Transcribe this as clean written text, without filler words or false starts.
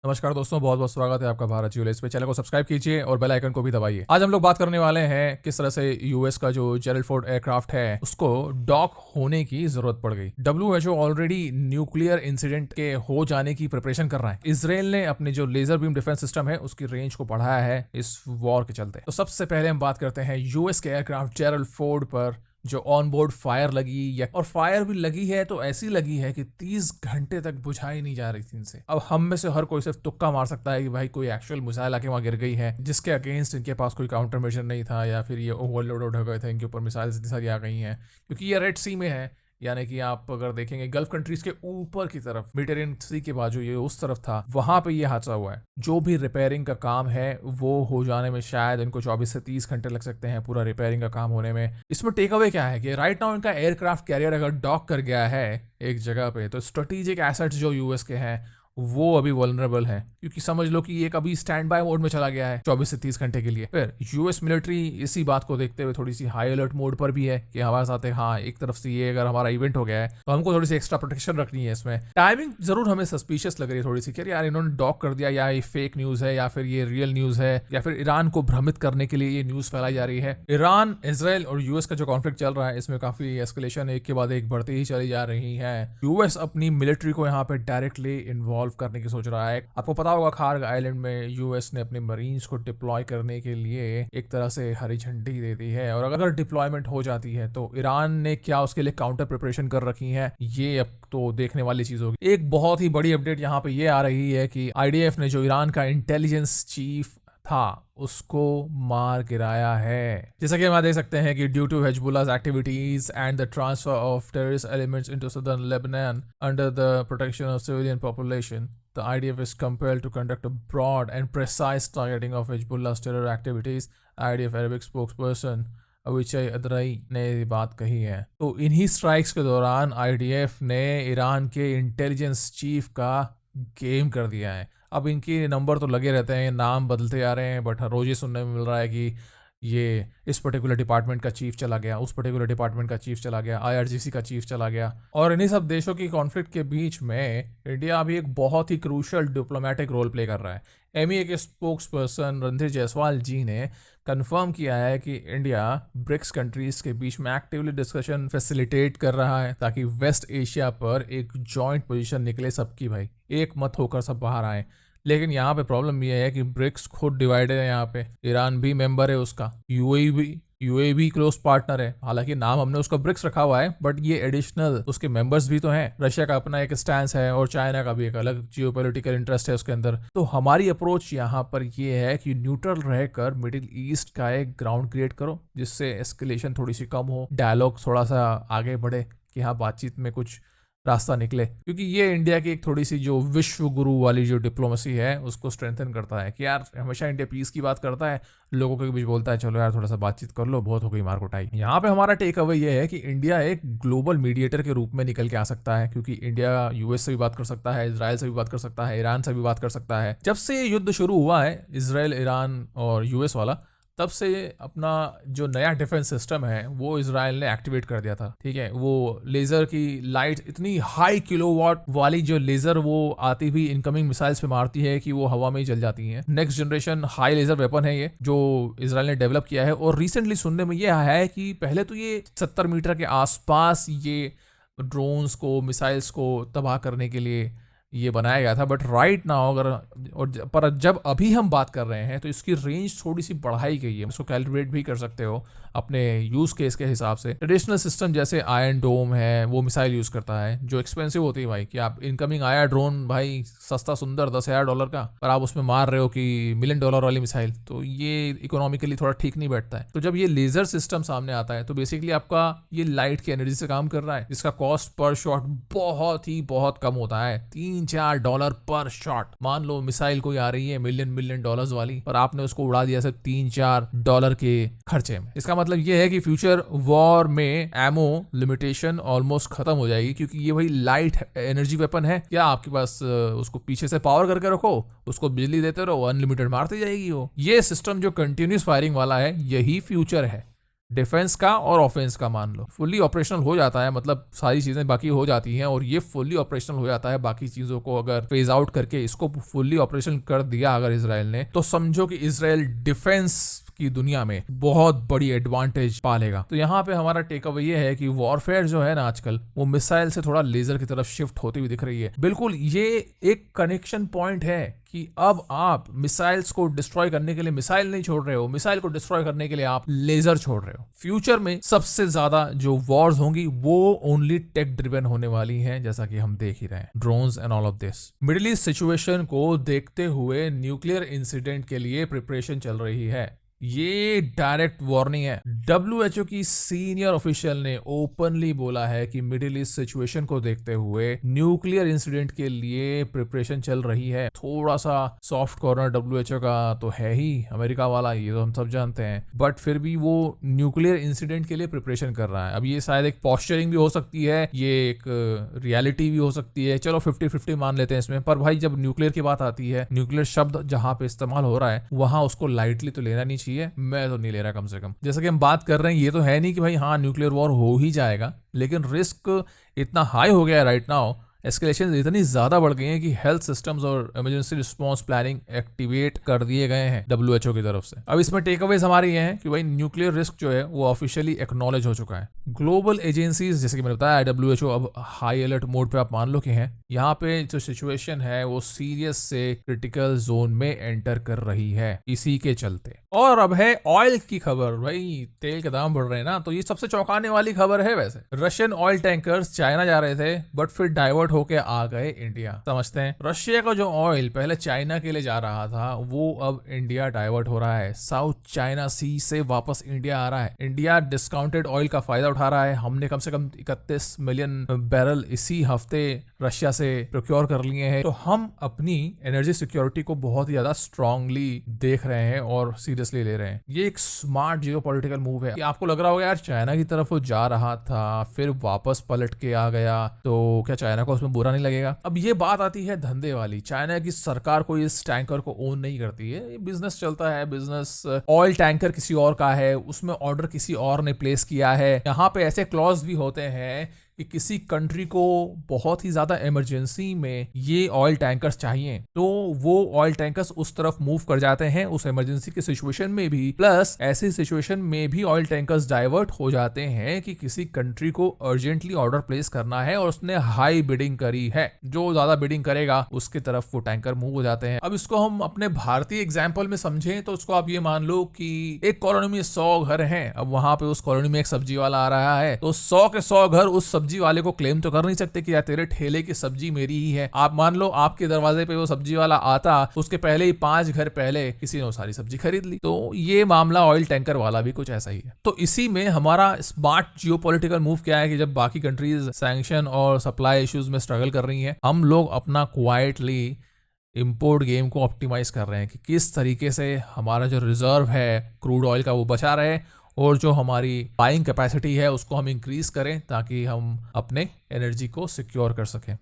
नमस्कार दोस्तों, बहुत बहुत स्वागत है आपका भारत ज्यूल। इस पे चैनल को सब्सक्राइब कीजिए और बेल आइकन को भी दबाइए। आज हम लोग बात करने वाले हैं किस तरह से यूएस का जो जेरल्ड फोर्ड एयरक्राफ्ट है उसको डॉक होने की जरूरत पड़ गई। डब्ल्यूएचओ ऑलरेडी न्यूक्लियर इंसिडेंट के हो जाने की प्रिपरेशन कर रहा है। इसराइल ने अपने जो लेजर बीम डिफेंस सिस्टम है उसकी रेंज को बढ़ाया है इस वॉर के चलते। तो सबसे पहले हम बात करते हैं यूएस के एयरक्राफ्ट जेरल्ड फोर्ड पर जो ऑन बोर्ड फायर लगी या और फायर भी लगी है तो ऐसी लगी है कि 30 घंटे तक बुझाई नहीं जा रही थी इनसे। अब हम में से हर कोई सिर्फ तुक्का मार सकता है कि भाई कोई एक्चुअल मिसाइल आके वहां गिर गई है जिसके अगेंस्ट इनके पास कोई काउंटर मेजर नहीं था, या फिर ये ओवरलोड हो गए थे, इनके ऊपर मिसाइल्स इतनी सारी आ गई हैं क्योंकि ये रेड सी में है। यानी कि आप अगर देखेंगे गल्फ कंट्रीज के ऊपर की तरफ, मेडिटेरियन सी के बाजू ये उस तरफ था, वहां पे ये हादसा हुआ है। जो भी रिपेयरिंग का काम है वो हो जाने में शायद इनको 24 से 30 घंटे लग सकते हैं पूरा रिपेयरिंग का काम होने में। इसमें टेक अवे क्या है कि राइट नाउ इनका एयरक्राफ्ट कैरियर अगर डॉक कर गया है एक जगह पे तो स्ट्रेटेजिक एसेट्स जो यूएस के हैं वो अभी वल्नरेबल है, क्योंकि समझ लो कि एक अभी स्टैंड बाय मोड में चला गया है 24 से 30 घंटे के लिए। फिर यूएस मिलिट्री इसी बात को देखते हुए थोड़ी सी हाई अलर्ट मोड पर भी है कि हमारे साथ है, हाँ एक तरफ से ये अगर हमारा इवेंट हो गया है तो हमको थोड़ी सी एक्स्ट्रा प्रोटेक्शन रखनी है। इसमें टाइमिंग जरूर हमें सस्पिशियस लग रही है थोड़ी सी कि यार इन्होंने डॉक कर दिया, या ये फेक न्यूज है या फिर ये रियल न्यूज है, या फिर ईरान को भ्रमित करने के लिए ये न्यूज फैलाई जा रही है। ईरान, इसराइल और यूएस का जो कॉन्फ्लिक्ट चल रहा है इसमें काफी एस्केलेशन एक के बाद एक बढ़ती ही चली जा रही है। यूएस अपनी मिलिट्री को यहाँ पे डायरेक्टली इन्वॉल्व करने की सोच रहा है। आपको पता होगा खार्ग आइलैंड में यूएस ने अपने मरीन्स को डिप्लॉय करने के लिए एक तरह से हरी झंडी दे दी है, और अगर डिप्लॉयमेंट हो जाती है तो ईरान ने क्या उसके लिए काउंटर प्रिपरेशन कर रखी है, ये अब तो देखने वाली चीज होगी। एक बहुत ही बड़ी अपडेट यहाँ पे ये आ रही है कि आईडीएफ ने जो ईरान का इंटेलिजेंस चीफ था उसको मार गिराया है। जैसा कि हम देख सकते हैं कि due to Hezbollah's activities and the transfer of terrorist elements into southern Lebanon under the protection of civilian population, the IDF is compelled to conduct a broad and precise targeting of Hezbollah's terror activities, IDF Arabic spokesperson अविचय अदरई ने बात कही है। तो इन्हीं strikes के दौरान IDF ने Iran के इंटेलिजेंस चीफ का गेम कर दिया है। अब इनके नंबर तो लगे रहते हैं, नाम बदलते आ रहे हैं, बट रोज ये सुनने में मिल रहा है कि ये इस पर्टिकुलर डिपार्टमेंट का चीफ चला गया, उस पर्टिकुलर डिपार्टमेंट का चीफ चला गया, आईआरजीसी का चीफ चला गया। और इन्हीं सब देशों की कॉन्फ्लिक्ट के बीच में इंडिया अभी एक बहुत ही क्रूशियल डिप्लोमेटिक रोल प्ले कर रहा है। एमईए के स्पोक्स पर्सन रणधीर जायसवाल जी ने कंफर्म किया है कि इंडिया ब्रिक्स कंट्रीज के बीच में एक्टिवली डिस्कशन फैसिलिटेट कर रहा है ताकि वेस्ट एशिया पर एक जॉइंट पोजीशन निकले सबकी, भाई एक मत होकर सब बाहर आए। लेकिन यहाँ पे प्रॉब्लम ये है कि ब्रिक्स खुद डिवाइडेड है। यहाँ पे ईरान भी मेंबर है उसका, यूएई भी क्लोज पार्टनर है। हालांकि नाम हमने उसका ब्रिक्स रखा हुआ है, बट ये एडिशनल उसके मेंबर्स भी तो हैं। रशिया का अपना एक स्टैंस है और चाइना का भी एक अलग जियोपॉलिटिकल इंटरेस्ट है उसके अंदर। तो हमारी अप्रोच यहाँ पर ये है कि न्यूट्रल रहकर मिडिल ईस्ट का एक ग्राउंड क्रिएट करो जिससे एस्केलेशन थोड़ी सी कम हो, डायलॉग थोड़ा सा आगे बढ़े, कि हाँ बातचीत में कुछ रास्ता निकले। क्योंकि ये इंडिया की एक थोड़ी सी जो विश्व गुरु वाली जो डिप्लोमेसी है उसको स्ट्रेंथन करता है कि यार हमेशा इंडिया पीस की बात करता है, लोगों के बीच बोलता है चलो यार थोड़ा सा बातचीत कर लो, बहुत हो गई मार कुटाई। यहाँ पे हमारा टेक अवे ये है कि इंडिया एक ग्लोबल मीडिएटर के रूप में निकल के आ सकता है, क्योंकि इंडिया यूएस से भी बात कर सकता है, इजराइल से भी बात कर सकता है, ईरान से भी बात कर सकता है। जब से ये युद्ध शुरू हुआ है इजराइल, ईरान और यूएस वाला, तब से अपना जो नया डिफेंस सिस्टम है वो इजराइल ने एक्टिवेट कर दिया था। ठीक है, वो लेजर की लाइट इतनी हाई किलोवाट वाली जो लेजर वो आती हुई इनकमिंग मिसाइल्स पे मारती है कि वो हवा में ही जल जाती है। Next generation high laser weapon है ये जो इजराइल ने डेवलप किया है। और रिसेंटली सुनने में ये आया है कि पहले तो ये 70 मीटर के आसपास ये ड्रोन्स को, मिसाइल्स को तबाह करने के लिए ये बनाया गया था, बट राइट नाउ पर जब अभी हम बात कर रहे हैं तो इसकी रेंज थोड़ी सी बढ़ाई गई है। इसको कैलकुलेट भी कर सकते हो अपने यूज केस के हिसाब से। ट्रेडिशनल सिस्टम जैसे आयरन डोम है वो मिसाइल यूज करता है जो एक्सपेंसिव होती है भाई, कि आप इनकमिंग आया ड्रोन भाई सस्ता सुंदर $10,000 का, पर आप उसमें मार रहे हो कि $1 मिलियन वाली मिसाइल, तो ये इकोनॉमिकली थोड़ा ठीक नहीं बैठता है। तो जब ये लेजर सिस्टम सामने आता है तो बेसिकली आपका ये लाइट की एनर्जी से काम कर रहा है, जिसका कॉस्ट पर शॉट बहुत कम होता है, $3-4 पर शॉट। मान लो मिसाइल कोई आ रही है मिलियन डॉलर्स वाली, पर आपने उसको उड़ा दिया सिर्फ $3-4 के खर्चे में। इसका मतलब ये है कि फ्यूचर वॉर में एमो लिमिटेशन ऑलमोस्ट खत्म हो जाएगी, क्योंकि ये भाई लाइट एनर्जी वेपन है। क्या आपके पास उसको पीछे से पावर करके रखो, उसको बिजली देते रहो, अनलिमिटेड मारती जाएगी वो। ये सिस्टम जो कंटिन्यूस फायरिंग वाला है यही फ्यूचर है। डिफेंस का और ऑफेंस का मान लो फुल्ली ऑपरेशनल हो जाता है, मतलब सारी चीजें बाकी हो जाती हैं और ये फुल्ली ऑपरेशनल हो जाता है, बाकी चीजों को अगर फेज आउट करके इसको फुल्ली ऑपरेशन कर दिया अगर इसराइल ने, तो समझो कि इसराइल डिफेंस की दुनिया में बहुत बड़ी एडवांटेज पालेगा। तो यहाँ पे हमारा टेक अवे ये है कि वॉरफेयर जो है ना आजकल वो मिसाइल से थोड़ा लेजर की तरफ शिफ्ट होती हुई दिख रही है। बिल्कुल ये एक कनेक्शन पॉइंट है कि अब आप मिसाइल्स को डिस्ट्रॉय करने के लिए मिसाइल नहीं छोड़ रहे हो, मिसाइल को डिस्ट्रॉय करने के लिए आप लेजर छोड़ रहे हो। फ्यूचर में सबसे ज्यादा जो वॉर्स होंगी वो ओनली टेक ड्रिवन होने वाली हैं, जैसा कि हम देख ही रहे हैं, drones and all of this. Middle east situation को देखते हुए न्यूक्लियर इंसिडेंट के लिए प्रिपरेशन चल रही है। ये डायरेक्ट वार्निंग है। WHO की सीनियर ऑफिशियल ने ओपनली बोला है कि मिडिल ईस्ट सिचुएशन को देखते हुए न्यूक्लियर इंसिडेंट के लिए प्रिपरेशन चल रही है। थोड़ा सा सॉफ्ट कॉर्नर WHO का तो है ही अमेरिका वाला, ये तो हम सब जानते हैं, बट फिर भी वो न्यूक्लियर इंसिडेंट के लिए प्रिपरेशन कर रहा है। अब ये शायद एक पॉस्चरिंग भी हो सकती है, ये एक रियलिटी भी हो सकती है, चलो 50-50 मान लेते हैं इसमें। पर भाई जब न्यूक्लियर की बात आती है, न्यूक्लियर शब्द जहां पे इस्तेमाल हो रहा है वहां उसको लाइटली तो लेना नहीं चाहिए। मैं तो नहीं ले रहा कम से कम। जैसा कि हम बात कर रहे हैं, ये तो है नहीं कि भाई हाँ न्यूक्लियर वॉर हो ही जाएगा, लेकिन रिस्क इतना हाई हो गया है राइट नाउ, एस्केलेशन इतनी ज्यादा बढ़ गई है कि हेल्थ सिस्टम्स और इमरजेंसी रिस्पांस प्लानिंग एक्टिवेट कर दिए गए हैं WHO की तरफ से। अब इसमें टेक अवेज हमारे ये हैं कि भाई न्यूक्लियर रिस्क जो है वो ऑफिशियली एक्नॉलेज हो चुका है। ग्लोबल एजेंसीज जैसे कि मैंने बताया WHO अब हाई अलर्ट मोड पे आप मान लो कि हैं। यहाँ पे जो सिचुएशन है वो सीरियस से क्रिटिकल जोन में एंटर कर रही है इसी के चलते। और अब है ऑयल की खबर। भाई तेल के दाम बढ़ रहे हैं ना, तो ये सबसे चौंकाने वाली खबर है। वैसे रशियन ऑयल टैंकर्स चाइना जा रहे थे बट फिर डाइवर्ट होके आ गए इंडिया। समझते हैं, रशिया का जो ऑयल पहले चाइना के लिए जा रहा था वो अब इंडिया डाइवर्ट हो रहा है, साउथ चाइना सी से वापस इंडिया आ रहा है। इंडिया डिस्काउंटेड ऑयल का फायदा उठा रहा है। हमने कम से कम 31 मिलियन बैरल इसी हफ्ते रशिया से प्रोक्योर कर लिए हैं। तो हम अपनी एनर्जी सिक्योरिटी को बहुत ही ज्यादा स्ट्रांगली देख रहे हैं और सीरियसली ले रहे हैं। ये एक स्मार्ट जियोपॉलिटिकल मूव है। कि आपको लग रहा होगा यार चाइना की तरफ वो जा रहा था फिर वापस पलट के आ गया, तो क्या चाइना को उसमें बुरा नहीं लगेगा? अब ये बात आती है धंधे वाली। चाइना की सरकार कोई इस टैंकर को ओन नहीं करती है, बिजनेस चलता है। बिजनेस ऑयल टैंकर किसी और का है, उसमें ऑर्डर किसी और ने प्लेस किया है। यहाँ पे ऐसे क्लॉज भी होते हैं कि किसी कंट्री को बहुत ही ज्यादा इमरजेंसी में ये ऑयल टैंकर्स चाहिए तो वो ऑयल टैंकर्स उस तरफ मूव कर जाते हैं उस इमरजेंसी की सिचुएशन में भी। प्लस ऐसी सिचुएशन में भी ऑयल टैंकर्स डाइवर्ट हो जाते हैं कि किसी कंट्री को अर्जेंटली ऑर्डर प्लेस करना है और उसने हाई बिडिंग करी है, जो ज्यादा बिडिंग करेगा उसकी तरफ वो टैंकर मूव हो जाते हैं। अब इसको हम अपने भारतीय एग्जाम्पल में समझें तो उसको आप ये मान लो कि एक कॉलोनी में 100 घर हैं। अब वहां पे उस कॉलोनी में एक सब्जी वाला आ रहा है तो 100 के 100 घर उस सब्जी वाले को क्लेम तो कर नहीं सकते कि यार तेरे ठेले की सब्जी मेरी ही है। आप मान लो आपके दरवाजे पे वो सब्जी वाला आता, उसके पहले ही 5 घर पहले किसी ने वो सारी सब्जी खरीद ली। तो ये मामला ऑयल टैंकर वाला भी कुछ ऐसा ही है। तो इसी में हमारा स्मार्ट जियोपॉलिटिकल मूव क्या है कि जब बाकी कंट्रीज सैंक्शन और सप्लाई इश्यूज में स्ट्रगल कर रही हैं, हम लोग अपना क्वाइटली इंपोर्ट गेम को ऑप्टिमाइज कर रहे हैं कि किस तरीके से हमारा जो रिजर्व है क्रूड ऑयल का वो बचा रहे और जो हमारी बाइंग कैपेसिटी है उसको हम इंक्रीज करें ताकि हम अपने एनर्जी को सिक्योर कर सकें।